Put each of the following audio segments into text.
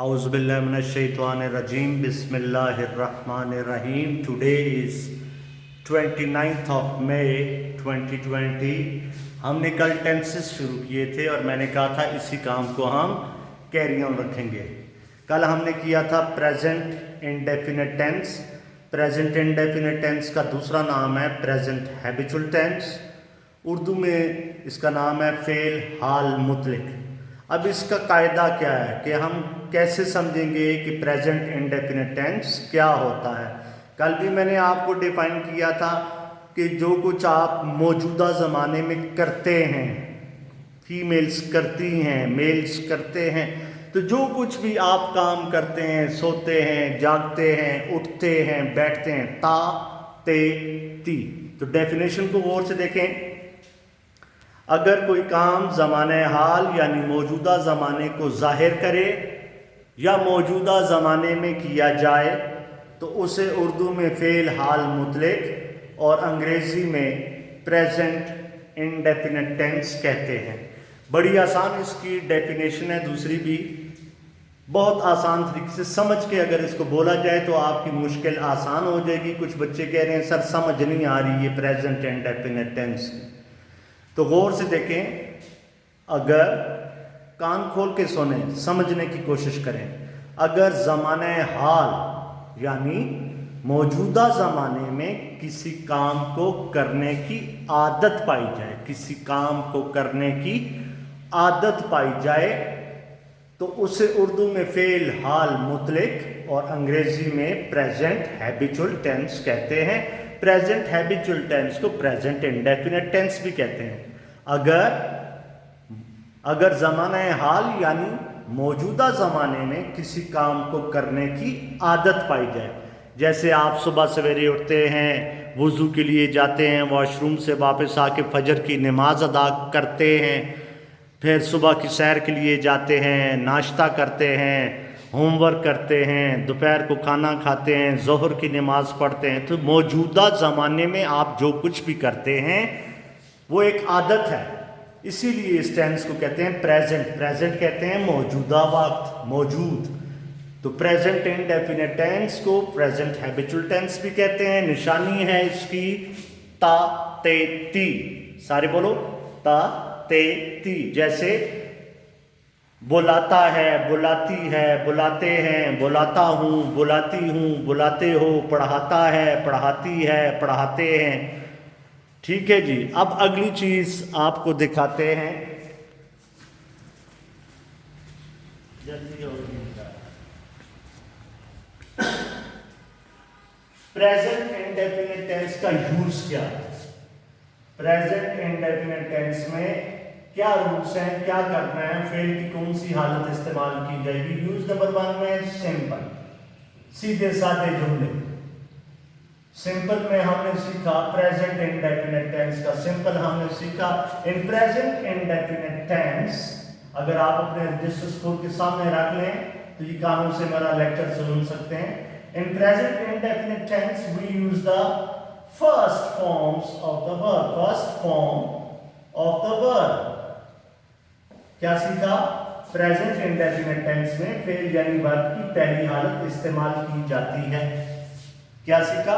Auzubillahiminash-shaytanir-rajim. Bismillahir-rahmanir-rahim. Today is 29th of May 2020. हमने कल tenses शुरू किए थे और मैंने कहा था इसी काम को हम कैरी ऑन रखेंगे। कल हमने किया था present indefinite tense. Present indefinite tense का दूसरा नाम है प्रेजेंट हैबिचुअल टेंस। उर्दू में इसका नाम है फ़ेल हाल मुतलक। अब इसका कायदा क्या है कि हम कैसे समझेंगे कि प्रेजेंट इंडेफिनिट टेंस क्या होता है। कल भी मैंने आपको डिफाइन किया था कि जो कुछ आप मौजूदा ज़माने में करते हैं, फीमेल्स करती हैं, मेल्स करते हैं, तो जो कुछ भी आप काम करते हैं, सोते हैं, जागते हैं, उठते हैं, बैठते हैं, ता ते ती। तो डेफिनेशन को गौर से देखें। अगर कोई काम ज़माने हाल यानी मौजूदा ज़माने को ज़ाहिर करे या मौजूदा ज़माने में किया जाए तो उसे उर्दू में फ़ेल हाल मुतलक और अंग्रेज़ी में प्रेजेंट इंडेफिनिट टेंस कहते हैं। बड़ी आसान इसकी डेफिनेशन है। दूसरी भी बहुत आसान तरीके से समझ के अगर इसको बोला जाए तो आपकी मुश्किल आसान हो जाएगी। कुछ बच्चे कह रहे हैं सर समझ नहीं आ रही है प्रेजेंट इंडेफिनिट टेंस। तो गौर से देखें, अगर कान खोल के सुने, समझने की कोशिश करें। अगर ज़माने हाल यानी मौजूदा ज़माने में किसी काम को करने की आदत पाई जाए, किसी काम को करने की आदत पाई जाए तो उसे उर्दू में फ़ेल हाल मुतलक और अंग्रेज़ी में प्रेजेंट हैबिचुअल टेंस कहते हैं। प्रेजेंट हैबिचुअल टेंस को प्रेजेंट इंडेफिनिट टेंस भी कहते हैं। अगर ज़माने हाल यानी मौजूदा ज़माने में किसी काम को करने की आदत पाई जाए, जैसे आप सुबह सवेरे उठते हैं, वुज़ू के लिए जाते हैं, वॉशरूम से वापस आके फजर की नमाज अदा करते हैं, फिर सुबह की सैर के लिए जाते हैं, नाश्ता करते हैं, होमवर्क करते हैं, दोपहर को खाना खाते हैं, ज़ोहर की नमाज़ पढ़ते हैं। तो मौजूदा ज़माने में आप जो कुछ भी करते हैं वो एक आदत है, इसीलिए इस टेंस को कहते हैं प्रेजेंट। प्रेजेंट कहते हैं मौजूदा वक्त, मौजूद। तो प्रेजेंट इंडेफिनिट टेंस को प्रेजेंट हैबिचुअल टेंस भी कहते हैं। निशानी है इसकी ता ते ती। सारे बोलो ता ते ती। जैसे बुलाता है, बुलाती है, बुलाते हैं, बुलाता हूँ, बुलाती हूँ, बुलाते हो, पढ़ाता है, पढ़ाती है, पढ़ाते हैं। ठीक है जी। अब अगली चीज आपको दिखाते हैं। जल्दी होगी। प्रेजेंट इंडेफिनिट टेंस का यूज क्या है? प्रेजेंट इंडेफिनिट टेंस में क्या रूल्स हैं, क्या करना है, फेल की कौन सी हालत इस्तेमाल की जाएगी। यूज नंबर 1 में सिंपल, सीधे साधे जुमले। सिंपल में हमने सीखा प्रेजेंट इंडेफिनिट टेंस का सिंपल हमने सीखा। इन प्रेजेंट इंडेफिनिट टेंस अगर आप अपने रजिस्टर स्कोर के सामने रख लें तो ये कानों से मेरा लेक्चर सुन सकते हैं। In present indefinite tense we use the first forms of the verb. First form of the verb. क्या सीखा? प्रेजेंट इंडेफिनिट टेंस में फेल यानी वर्ब की पहली हालत इस्तेमाल की जाती है। क्या सीखा?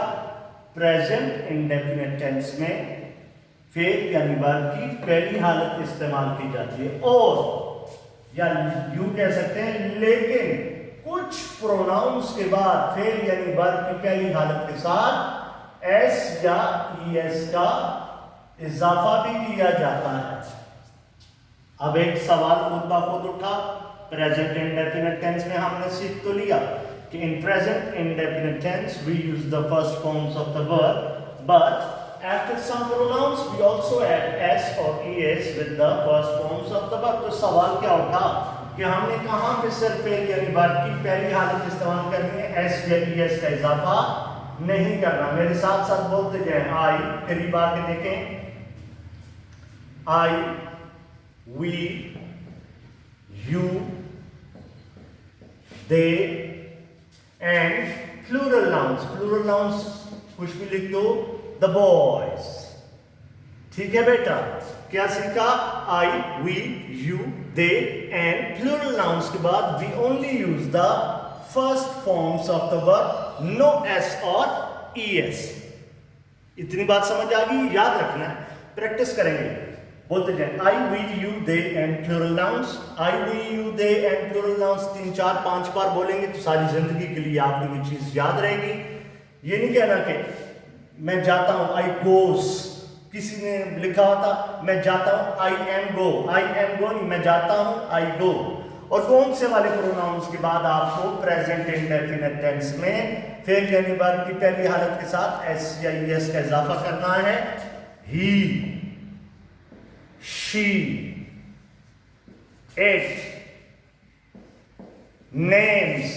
प्रेजेंट इंडेफिनिट टेंस में फेल यानी वर्ब की पहली हालत इस्तेमाल की जाती है। और या यूं कह सकते हैं लेकिन कुछ प्रोनाउंस के बाद फेल यानी वर्ब की पहली हालत के साथ एस या ईएस का इजाफा भी किया जाता है। अब एक सवाल खुद ब खुद उठा। प्रेजेंट इंडेफिनिट टेंस में हमने सीख तो लिया कि in present indefinite tense we use the first forms of the verb, but after some pronouns we also add s or es with the first forms of the verb। तो सवाल क्या उठा कि हमने कहाँ पे सिर्फ फेल यानी वर्ब की पहली हालत इस्तेमाल करनी है, एस या es का इजाफा नहीं करना। मेरे साथ साथ बोलते जाएं। आई, करीब आके देखें। I, we, you, they and plural nouns. Plural nouns कुछ भी लिख दो, द बॉयज। ठीक है बेटा, क्या सीखा? I, we, you, they and plural nouns के बाद we only use the first forms of the verb, no S और ईएस। इतनी बात समझ आ गई? याद रखना है, प्रैक्टिस करेंगे। बोलते जाए I, we, you, they and plural nouns. I, we, you, they and plural nouns 3, 4, 5 बार बोलेंगे तो सारी जिंदगी के लिए आपको ये चीज याद रहेगी। ये नहीं कहना कि मैं जाता हूं, आई गोस। किसी ने लिखा होता मैं जाता हूं, I am go. I am गो नहीं, मैं जाता हूं, आई गो। और कौन से वाले प्रोनाउंस के बाद आपको प्रेजेंट इंडेफिनिट टेंस में फेल यानी वर्ब की पहली हालत के साथ एस या ईएस का इजाफा करना है? He, she, it, names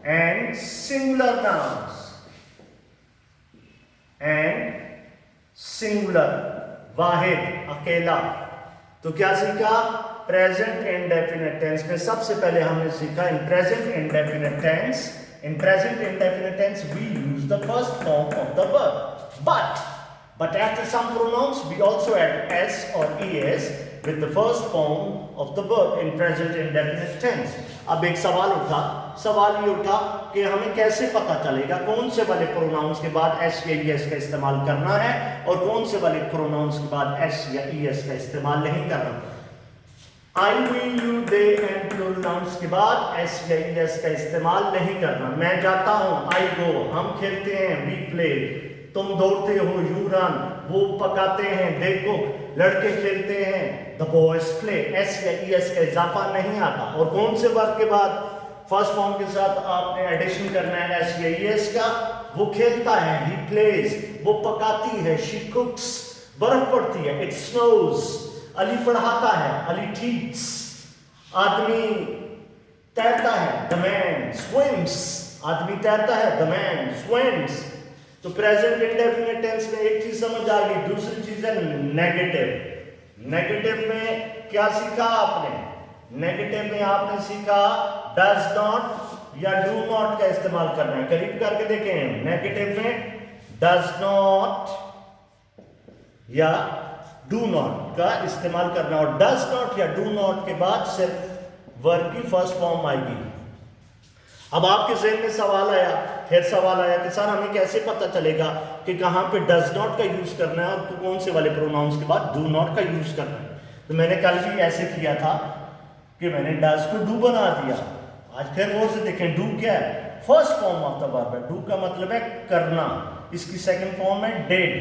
and singular nouns and singular, वाहिद, अकेला। तो क्या सीखा? प्रेजेंट इंडेफिनिट टेंस में सबसे पहले हमने सीखा in present indefinite tense, we use the first form of the verb, but after some pronouns we also add s or es with the first form of the verb in present indefinite tense. अब एक सवाल ये उठा कि हमें कैसे पता चलेगा कौन से वाले प्रोनाउंस के बाद एस या ईएस का इस्तेमाल करना है और कौन से वाले प्रोनाउंस के बाद एस या ईएस का इस्तेमाल नहीं करना। I, we, you, they and plural nouns के बाद एस या ईएस का इस्तेमाल नहीं करना। मैं जाता हूं, आई गो। हम खेलते हैं, वी प्ले। तुम दौड़ते हो, यू रन। वो पकाते हैं, दे कुक। लड़के खेलते हैं, द बॉयज प्ले। एस या ईएस का इजाफा नहीं आता। और कौन से वर्ब के बाद फर्स्ट फॉर्म के साथ आपने एडिशन करना है एस या ईएस का? वो खेलता है, ही प्लेज। वो पकाती है, शी कुक्स। बर्फ पड़ती है, इट स्नोज। अली पढ़ाता है, अली टीच। आदमी तैरता है, द मैन स्विम्स। आदमी तैरता है, द मैन स्विम्स। तो प्रेजेंट इंडेफिनिट टेंस में एक चीज समझ आ गई। दूसरी चीज है नेगेटिव। नेगेटिव में क्या सीखा आपने? नेगेटिव में आपने सीखा डज नॉट या डू नॉट का इस्तेमाल करना है। करीब करके देखें, नेगेटिव में डज नॉट या डू नॉट का इस्तेमाल करना। और डज नॉट या डू नॉट के बाद सिर्फ वर्ब की फर्स्ट फॉर्म आएगी। अब आपके ज़हन में सवाल आया, फिर सवाल आया कि सर हमें कैसे पता चलेगा कि कहां पे डज नॉट का यूज करना है और कौन से वाले प्रोनाउंस के बाद डू नॉट का यूज करना है। तो मैंने कल भी ऐसे किया था कि मैंने डज को डू बना दिया। आज फिर गौर से देखें, डू क्या है? First form of the verb है। डू का मतलब है करना। इसकी सेकंड फॉर्म है डिड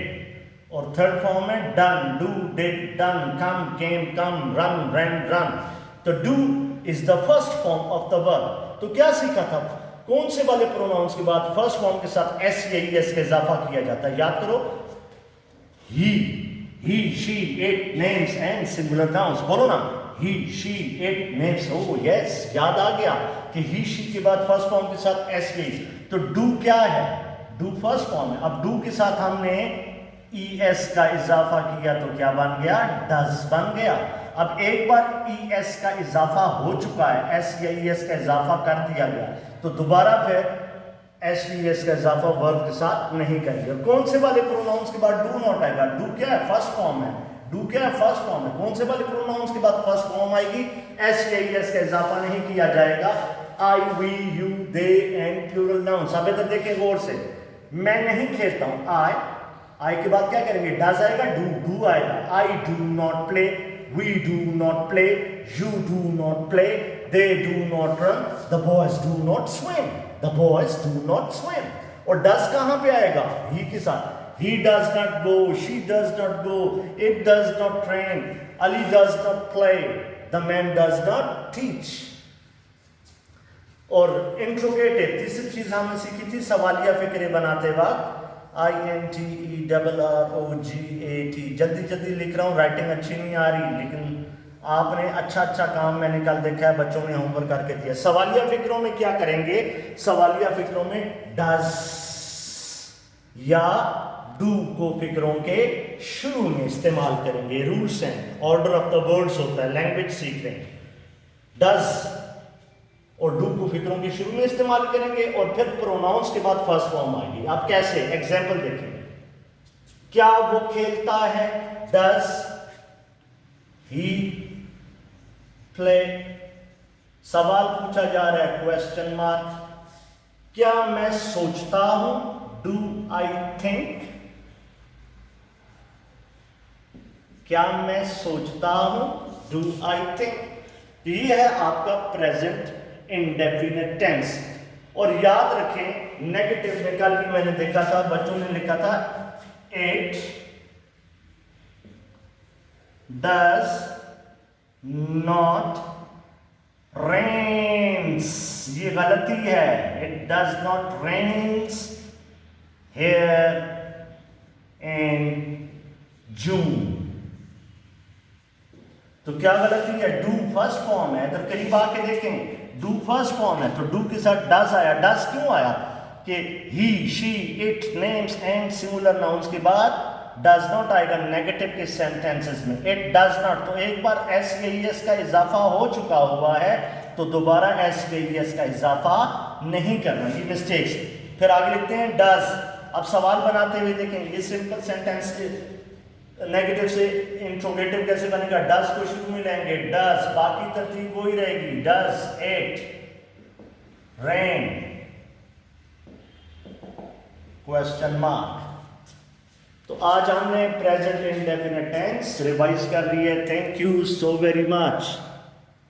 और थर्ड फॉर्म है done. Do, did, done, come, came, come, run, ran, run. तो do is the first form of the verb. तो क्या सीखा था? कौन से वाले प्रोनाउंस के बाद फर्स्ट फॉर्म के साथ एस या ईएस का इजाफा किया जाता है? याद करो, he, she, it, names and singular nouns. बोलो ना, he, she, it, names. Oh yes, याद आ गया कि ही, शी के बाद फर्स्ट फॉर्म के साथ एस या। तो डू क्या है? डू फर्स्ट फॉर्म है। अब डू के साथ हमने ईएस का इजाफा किया तो क्या बन गया? डज बन गया। अब एक बार ईएस का इजाफा हो चुका है, एस या ईएस का इजाफा कर दिया गया, तो दोबारा फिर एस ईएस का इजाफा वर्ब के साथ नहीं करेंगे। कौन से वाले प्रोनाउंस के बाद डू नॉट आएगा? डू क्या है? फर्स्ट फॉर्म है। डू क्या है? फर्स्ट फॉर्म है। कौन से वाले प्रोनाउंस के बाद फर्स्ट फॉर्म आएगी? एस या ईएस का इजाफा नहीं किया जाएगा। I, we, you, they and plural nouns. अब इधर देखें गौर से, मैं नहीं खेलता हूं, आई के बाद क्या करेंगे? डज आएगा, डू आएगा। I do not play, we do not play, you do not play, they do not run, the boys do not swim, the boys do not swim. और डज कहां पे आएगा? ही के साथ। He does not go, she does not go, it does not train, Ali does not play, the man does not teach. और interrogative, तीसरी चीज हमने सीखी थी सवालिया फिक्रे बनाते वक्त, INTERROGAT। जल्दी जल्दी लिख रहा हूँ, राइटिंग अच्छी नहीं आ रही, लेकिन आपने अच्छा काम मैंने कल देखा है, बच्चों ने होमवर्क करके दिया। सवालिया फिक्रों में क्या करेंगे? सवालिया फिक्रों में डज या डू को फिक्रों के शुरू में इस्तेमाल करेंगे। रूल्स हैं, ऑर्डर ऑफ द वर्ड्स होता है, लैंग्वेज सीख रहे हैं। डज और डू को फिक्रों के शुरू में इस्तेमाल करेंगे और फिर प्रोनाउंस के बाद फर्स्ट फॉर्म आएगी। आप कैसे? एग्जाम्पल देखें, क्या वो खेलता है? Does he play? सवाल पूछा जा रहा है, क्वेश्चन मार्क। क्या मैं सोचता हूं? Do I think? क्या मैं सोचता हूं? Do I think? ये है आपका प्रेजेंट इंडेफिनिट टेंस। और याद रखें, नेगेटिव में कल भी मैंने देखा था, बच्चों ने लिखा था इट डज नॉट रेन्स। ये गलती है, it does not rains here in June. तो क्या गलती है? डू फर्स्ट फॉर्म है, इधर करीब आके देखें, डू फर्स्ट फॉर्म है तो डू के साथ डज आया। डज क्यों आया? कि he, she, it, names and singular nouns के बाद डज नॉट आएगा नेगेटिव के सेंटेंसेस में। इट डज नॉट, तो एक बार एस या ईएस का इजाफा हो चुका हुआ है तो दोबारा एस या ईएस का इजाफा नहीं करना, ये मिस्टेक्स। फिर आगे लिखते हैं डज। अब सवाल बनाते हुए देखें, ये सिंपल सेंटेंस नेगेटिव से इंट्रोगेटिव कैसे बनेगा? डज को शुरू में लेंगे, डज, बाकी तरतीब वही रहेगी, does it rain, question mark. तो आज हमने प्रेजेंट इंडेफिनिट टेंस रिवाइज कर ली है। Thank you so very much.